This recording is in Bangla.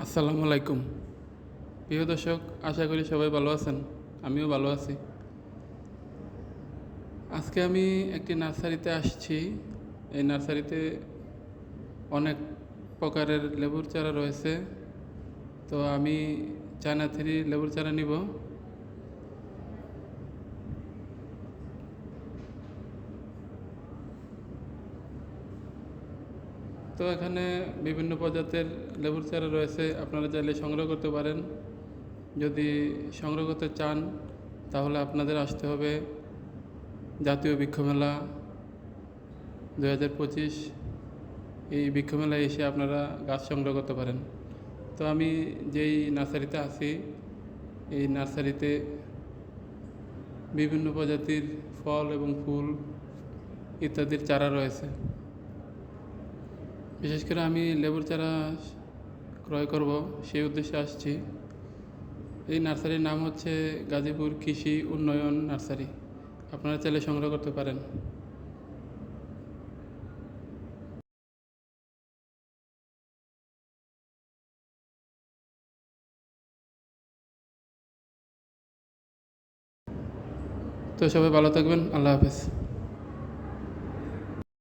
আসসালামু আলাইকুম। প্রিয় দর্শক, আশা করি সবাই ভালো আছেন। আমিও ভালো আছি। আজকে আমি একটি নার্সারিতে আসছি। এই নার্সারিতে অনেক প্রকারের লেবুর চারা রয়েছে। তো আমি চায়না থ্রি লেবুর চারা নিব। তো এখানে বিভিন্ন প্রজাতির লেবুর চারা রয়েছে, আপনারা চাইলে সংগ্রহ করতে পারেন। যদি সংগ্রহ করতে চান তাহলে আপনাদের আসতে হবে জাতীয় বৃক্ষ মেলা 2025। এই বৃক্ষ মেলায় এসে আপনারা গাছ সংগ্রহ করতে পারেন। তো আমি যেই নার্সারিতে আছি, এই নার্সারিতে বিভিন্ন প্রজাতির ফল এবং ফুল ইত্যাদির চারা রয়েছে। বিশেষ করে আমি লেবুর চারা ক্রয় করব, সেই উদ্দেশ্যে আসছি। এই নার্সারির নাম হচ্ছে গাজীপুর কৃষি উন্নয়ন নার্সারি। আপনারা চাইলে সংগ্রহ করতে পারেন। তো সবাই ভালো থাকবেন। আল্লাহ হাফেজ।